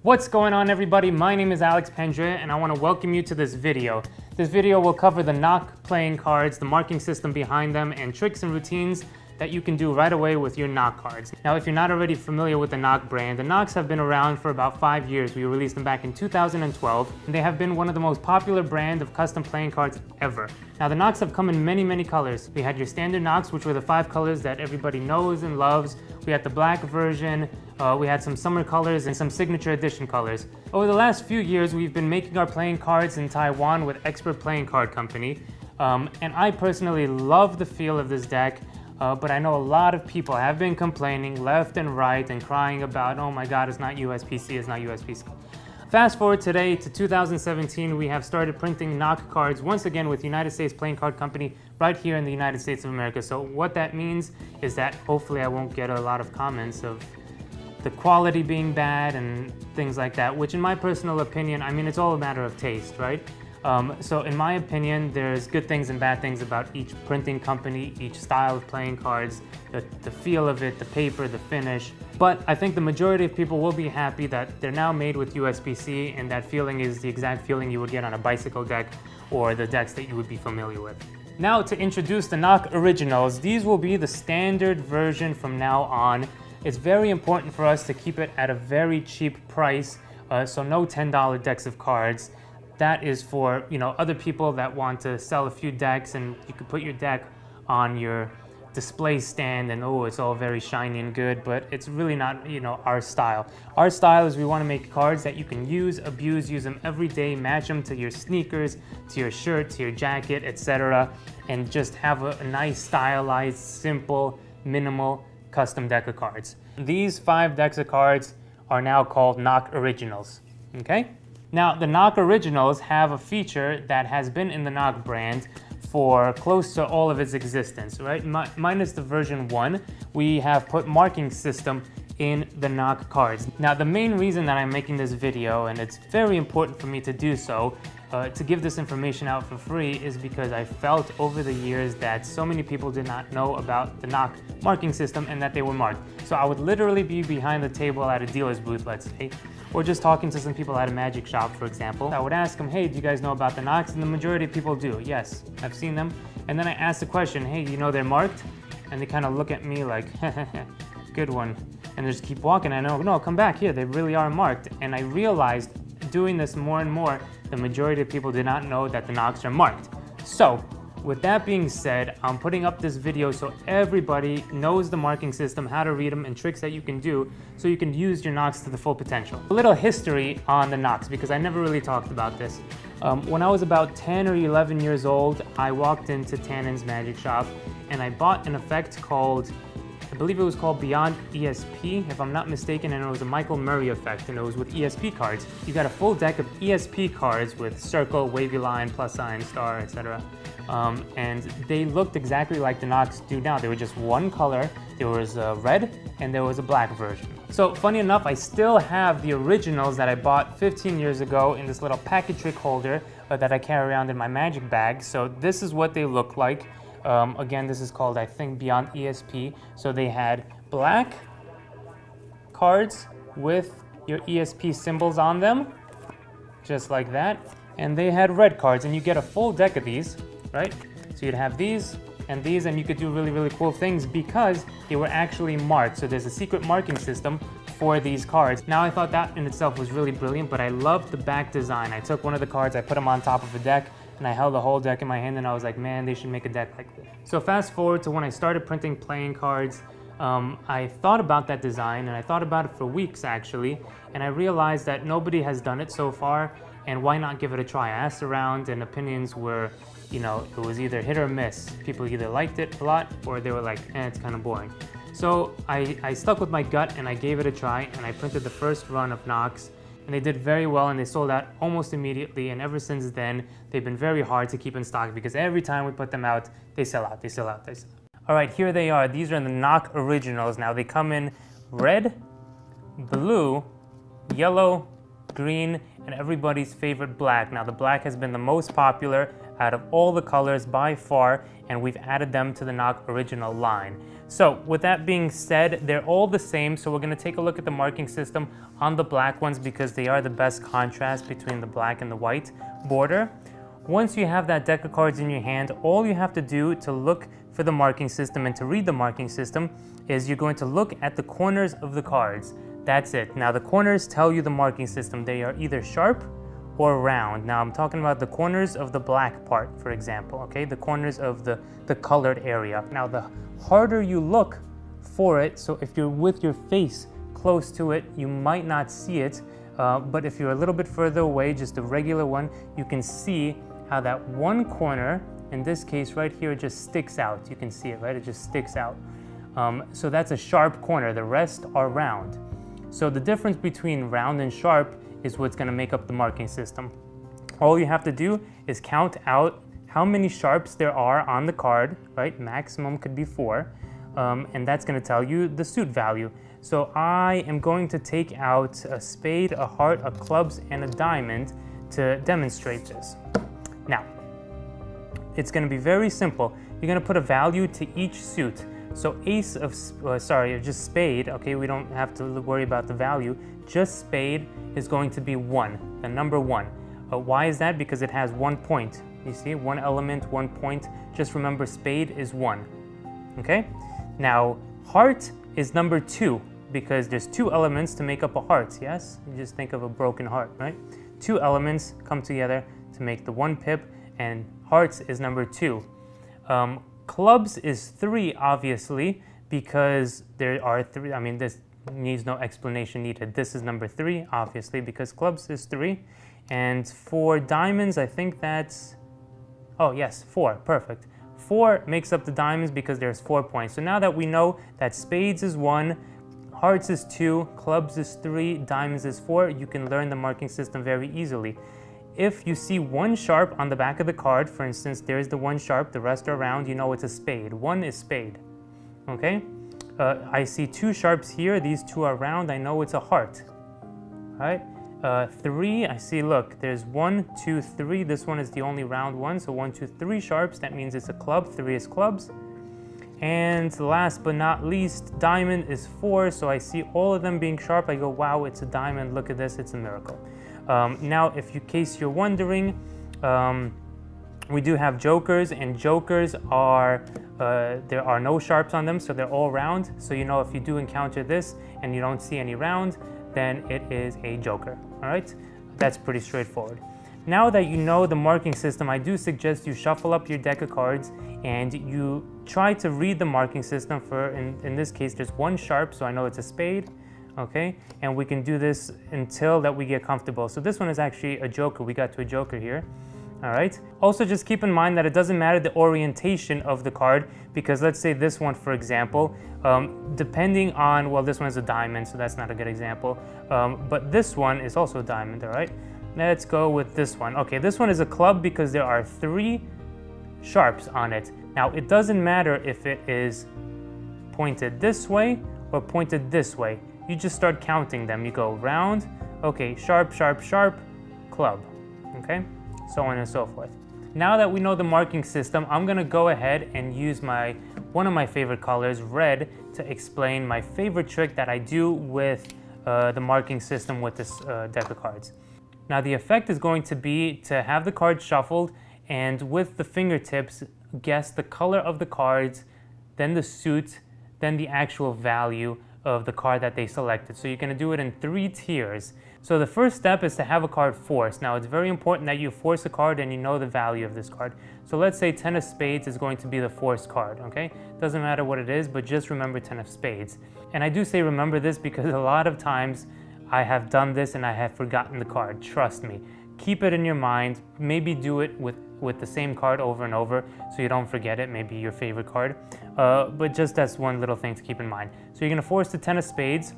What's going on, everybody? My name is Alex Pendrea and I want to welcome you to this video. This video will cover the NOC playing cards, the marking system behind them, and tricks and routines that you can do right away with your NOC cards. Now, if you're not already familiar with the NOC brand, the NOCs have been around for about 5 years. We released them back in 2012, and they have been one of the most popular brand of custom playing cards ever. Now, the NOCs have come in many colors. We had your standard NOCs, which were the 5 colors that everybody knows and loves. We had the black version, we had some summer colors and some signature edition colors. Over the last few years, we've been making our playing cards in Taiwan with Expert Playing Card Company. And I personally love the feel of this deck. But I know a lot of people have been complaining left and right and crying about, oh my God, it's not USPC, it's not USPC. Fast forward today to 2017, we have started printing NOC cards once again with United States Playing Card Company right here in the United States of America. So what that means is that hopefully I won't get a lot of comments of the quality being bad and things like that, which in my personal opinion, I mean, it's all a matter of taste, right? So in my opinion, there's good things and bad things about each printing company, each style of playing cards, the feel of it, the paper, the finish. But I think the majority of people will be happy that they're now made with USPC, and that feeling is the exact feeling you would get on a bicycle deck or the decks that you would be familiar with. Now, to introduce the NOC Originals, these will be the standard version from now on. It's very important for us to keep it at a very cheap price, so no $10 decks of cards. That is for, other people that want to sell a few decks, and you could put your deck on your display stand and oh, it's all very shiny and good, but it's really not, our style. Our style is we want to make cards that you can use, abuse, use them every day, match them to your sneakers, to your shirt, to your jacket, etc. And just have a nice, stylized, simple, minimal, custom deck of cards. These 5 decks of cards are now called NOC Originals, okay? Now, the NOC Originals have a feature that has been in the NOC brand for close to all of its existence, right? Minus the version 1, we have put marking system in the NOC cards. Now, the main reason that I'm making this video, and it's very important for me to do so, to give this information out for free, is because I felt over the years that so many people did not know about the NOC marking system and that they were marked. So I would literally be behind the table at a dealer's booth, let's say, or just talking to some people at a magic shop, for example. I would ask them, hey, do you guys know about the NOCs? And the majority of people do. Yes, I've seen them. And then I ask the question, hey, they're marked? And they kind of look at me like, good one. And they just keep walking. I know, no, come back here. They really are marked. And I realized doing this more and more, the majority of people did not know that the NOCs are marked. So, with that being said, I'm putting up this video so everybody knows the marking system, how to read them, and tricks that you can do so you can use your NOCs to the full potential. A little history on the NOCs, because I never really talked about this. When I was about 10 or 11 years old, I walked into Tannen's magic shop and I bought an effect called, I believe it was called Beyond ESP, if I'm not mistaken, and it was a Michael Murray effect, and it was with ESP cards. You got a full deck of ESP cards with circle, wavy line, plus sign, star, etc. And they looked exactly like the NOCs do now. They were just one color. There was a red and there was a black version. So funny enough, I still have the originals that I bought 15 years ago in this little packet trick holder that I carry around in my magic bag. So this is what they look like. Again, this is called, I think, Beyond ESP. So they had black cards with your ESP symbols on them, just like that. And they had red cards, and you get a full deck of these, right? So you'd have these, and you could do really cool things because they were actually marked. So there's a secret marking system for these cards. Now, I thought that in itself was really brilliant, but I loved the back design. I took one of the cards, I put them on top of a deck, and I held the whole deck in my hand, and I was like, man, they should make a deck like this. So fast forward to when I started printing playing cards, I thought about that design, and I thought about it for weeks actually, and I realized that nobody has done it so far, and why not give it a try? I asked around, and opinions were, it was either hit or miss. People either liked it a lot, or they were like, it's kind of boring. So I stuck with my gut, and I gave it a try, and I printed the first run of NOCs, and they did very well, and they sold out almost immediately, and ever since then, they've been very hard to keep in stock because every time we put them out, they sell out, they sell out, they sell out. All right, here they are. These are the NOC Originals. Now, they come in red, blue, yellow, green, and everybody's favorite black. Now, the black has been the most popular out of all the colors by far, and we've added them to the NOC Original line. So with that being said, they're all the same. So we're going to take a look at the marking system on the black ones because they are the best contrast between the black and the white border. Once you have that deck of cards in your hand, all you have to do to look for the marking system and to read the marking system is you're going to look at the corners of the cards. That's it. Now the corners tell you the marking system. They are either sharp or round. Now I'm talking about the corners of the black part, for example, okay? The corners of the colored area. Now the harder you look for it, so if you're with your face close to it, you might not see it, but if you're a little bit further away, just a regular one, you can see how that one corner, in this case right here, just sticks out. You can see it, right? It just sticks out. So that's a sharp corner. The rest are round. So the difference between round and sharp is what's going to make up the marking system. All you have to do is count out how many sharps there are on the card, right? Maximum could be 4, and that's going to tell you the suit value. So I am going to take out a spade, a heart, a clubs, and a diamond to demonstrate this. Now, it's going to be very simple. You're going to put a value to each suit. So ace of, just spade, okay, we don't have to worry about the value. Just spade is going to be 1, the number 1. Why is that? Because it has 1 point. You see, 1 element, 1 point. Just remember spade is 1, okay? Now, heart is number 2 because there's 2 elements to make up a heart, yes? You just think of a broken heart, right? 2 elements come together to make the 1 pip, and hearts is number 2. Clubs is 3, obviously, because there are 3. I mean, this needs no explanation needed. This is number 3, obviously, because clubs is 3. And for diamonds, I think that's, oh yes, 4, perfect. 4 makes up the diamonds because there's 4 points. So now that we know that spades is 1, hearts is 2, clubs is 3, diamonds is 4, you can learn the marking system very easily. If you see 1 sharp on the back of the card, for instance, there's the 1 sharp, the rest are round, you know it's a spade. 1 is spade, okay? I see 2 sharps here, these 2 are round, I know it's a heart, all right? 3, I see, look, there's 1, 2, 3, this one is the only round one, so 1, 2, 3 sharps, that means it's a club, 3 is clubs. And last but not least, diamond is 4, so I see all of them being sharp, I go, wow, it's a diamond, look at this, it's a miracle. Now, if in case you're wondering, we do have jokers, and jokers are, there are no sharps on them, so they're all round. So you know if you do encounter this and you don't see any round, then it is a joker, all right? That's pretty straightforward. Now that you know the marking system, I do suggest you shuffle up your deck of cards and you try to read the marking system for, in this case, there's 1 sharp, so I know it's a spade. Okay, and we can do this until that we get comfortable. So this one is actually a joker. We got to a joker here. All right. Also, just keep in mind that it doesn't matter the orientation of the card, because let's say this one, for example, depending on, well, this one is a diamond, so that's not a good example. But this one is also a diamond, all right? Let's go with this one. Okay, this one is a club because there are 3 sharps on it. Now, it doesn't matter if it is pointed this way or pointed this way. You just start counting them. You go round, okay, sharp, sharp, sharp, club, okay? So on and so forth. Now that we know the marking system, I'm gonna go ahead and use one of my favorite colors, red, to explain my favorite trick that I do with the marking system with this deck of cards. Now the effect is going to be to have the cards shuffled and with the fingertips, guess the color of the cards, then the suit, then the actual value of the card that they selected. So you're going to do it in 3 tiers. So the first step is to have a card forced. Now it's very important that you force a card and you know the value of this card. So let's say 10 of spades is going to be the forced card, okay? Doesn't matter what it is, but just remember 10 of spades. And I do say remember this because a lot of times I have done this and I have forgotten the card. Trust me. Keep it in your mind. Maybe do it with the same card over and over so you don't forget it, maybe your favorite card. But just that's one little thing to keep in mind. So you're gonna force the 10 of spades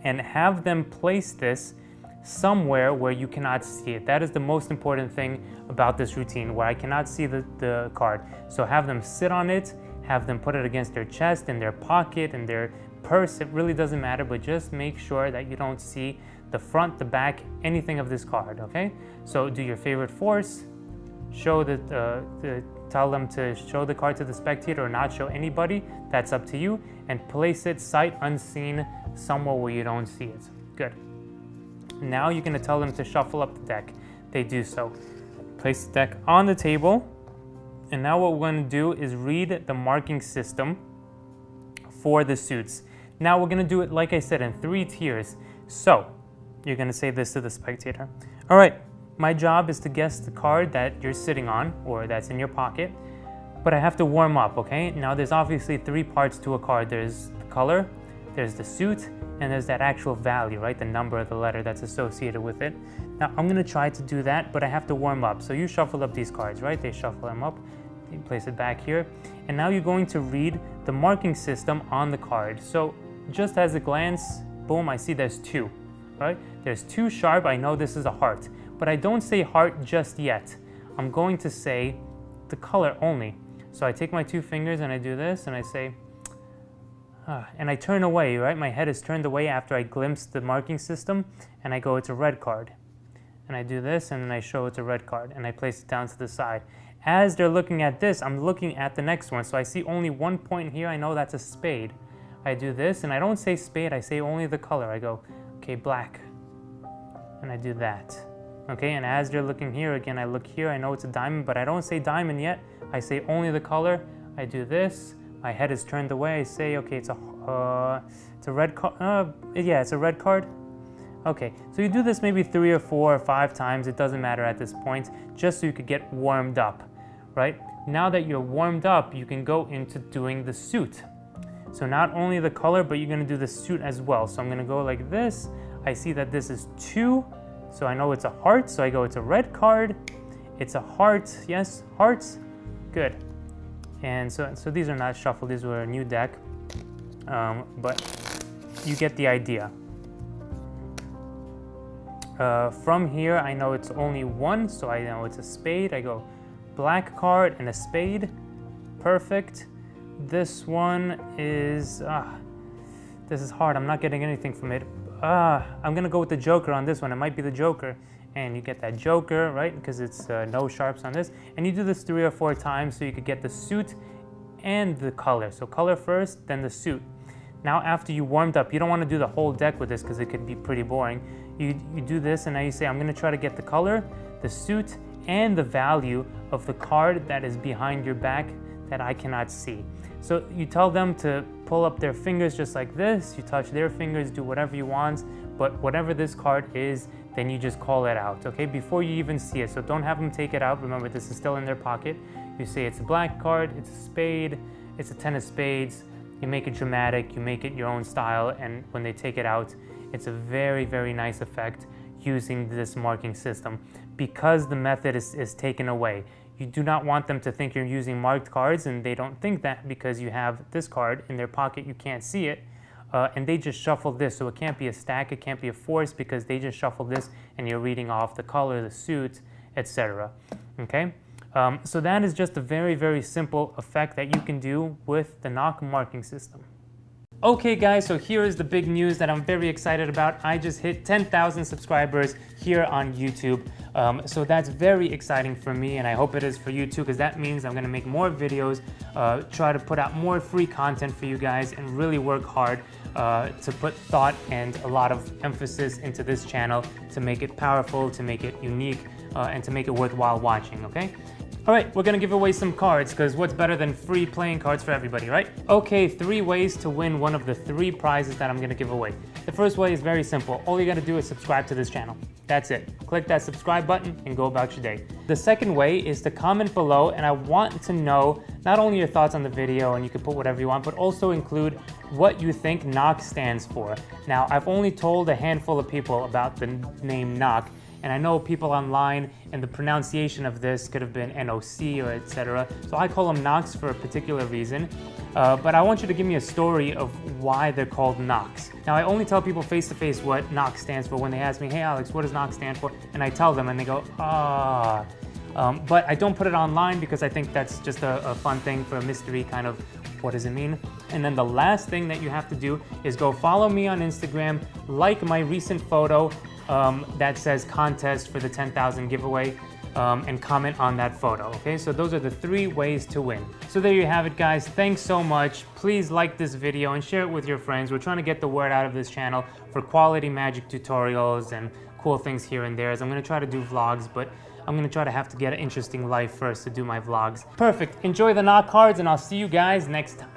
and have them place this somewhere where you cannot see it. That is the most important thing about this routine, where I cannot see the card. So have them sit on it, have them put it against their chest, in their pocket, in their purse. It really doesn't matter, but just make sure that you don't see the front, the back, anything of this card, okay? So do your favorite force, show the tell them to show the card to the spectator or not show anybody. That's up to you. And place it sight unseen somewhere where you don't see it. Good. Now you're going to tell them to shuffle up the deck. They do so. Place the deck on the table. And now what we're going to do is read the marking system for the suits. Now we're going to do it, like I said, in 3 tiers. So you're going to say this to the spectator. All right, my job is to guess the card that you're sitting on or that's in your pocket, but I have to warm up, okay? Now there's obviously 3 parts to a card. There's the color, there's the suit, and there's that actual value, right? The number of the letter that's associated with it. Now I'm going to try to do that, but I have to warm up. So you shuffle up these cards, right? They shuffle them up. You place it back here. And now you're going to read the marking system on the card. So just as a glance, boom, I see there's 2, right? There's 2 sharp. I know this is a heart, but I don't say heart just yet. I'm going to say the color only. So I take my 2 fingers and I do this and I say, and I turn away, right? My head is turned away after I glimpse the marking system and I go, it's a red card. And I do this and then I show it's a red card and I place it down to the side. As they're looking at this, I'm looking at the next one. So I see only 1 point here. I know that's a spade. I do this and I don't say spade, I say only the color. I go, okay, black. And I do that. Okay, and as they're looking here, again, I look here, I know it's a diamond, but I don't say diamond yet. I say only the color. I do this. My head is turned away. I say, okay, it's a red card. Yeah, it's a red card. Okay, so you do this maybe 3 or 4 or 5 times. It doesn't matter at this point, just so you could get warmed up, right? Now that you're warmed up, you can go into doing the suit. So not only the color, but you're gonna do the suit as well. So I'm gonna go like this. I see that this is 2, so I know it's a heart. So I go, it's a red card. It's a heart, yes, hearts, good. And so these are not shuffled, these were a new deck, but you get the idea. From here, I know it's only 1, so I know it's a spade. I go black card and a spade, perfect. This one is, this is hard, I'm not getting anything from it. I'm gonna go with the joker on this one. It might be the joker, and you get that joker, right? Because it's no sharps on this. And you do this 3 or 4 times so you could get the suit and the color. So color first, then the suit. Now after you warmed up, you don't want to do the whole deck with this because it could be pretty boring. You do this and now you say, I'm gonna try to get the color, the suit, and the value of the card that is behind your back that I cannot see. So you tell them to pull up their fingers just like this, you touch their fingers, do whatever you want, but whatever this card is, then you just call it out, okay? Before you even see it, so don't have them take it out. Remember, this is still in their pocket. You say it's a black card, it's a spade, it's a 10 of spades. You make it dramatic, you make it your own style, and when they take it out, it's a very, very nice effect using this marking system because the method is taken away. You do not want them to think you're using marked cards, and they don't think that because you have this card in their pocket, you can't see it, and they just shuffle this, so it can't be a stack, it can't be a force because they just shuffle this and you're reading off the color, the suit, etc. Okay? So that is just a very, very simple effect that you can do with the NOC marking system. Okay guys, so here is the big news that I'm very excited about. I just hit 10,000 subscribers here on YouTube. So that's very exciting for me, and I hope it is for you too, because that means I'm gonna make more videos, try to put out more free content for you guys, and really work hard to put thought and a lot of emphasis into this channel to make it powerful, to make it unique, and to make it worthwhile watching, okay? All right, we're gonna give away some cards because what's better than free playing cards for everybody, right? Okay, 3 ways to win one of the 3 prizes that I'm gonna give away. The first way is very simple. All you gotta do is subscribe to this channel. That's it. Click that subscribe button and go about your day. The second way is to comment below, and I want to know not only your thoughts on the video, and you can put whatever you want, but also include what you think NOC stands for. Now, I've only told a handful of people about the name NOC, and I know people online and the pronunciation of this could have been NOC or etc. So I call them NOCs for a particular reason. But I want you to give me a story of why they're called NOCs. Now I only tell people face to face what NOC stands for when they ask me, hey Alex, what does NOC stand for? And I tell them and they go, ah. But I don't put it online because I think that's just a fun thing for a mystery kind of, what does it mean? And then the last thing that you have to do is go follow me on Instagram, like my recent photo that says contest for the 10,000 giveaway. and comment on that photo, okay? So those are the 3 ways to win. So there you have it, guys. Thanks so much. Please like this video and share it with your friends. We're trying to get the word out of this channel for quality magic tutorials and cool things here and there. As I'm gonna try to do vlogs, but I'm gonna try to have to get an interesting life first to do my vlogs. Perfect. Enjoy the NOC cards, and I'll see you guys next time.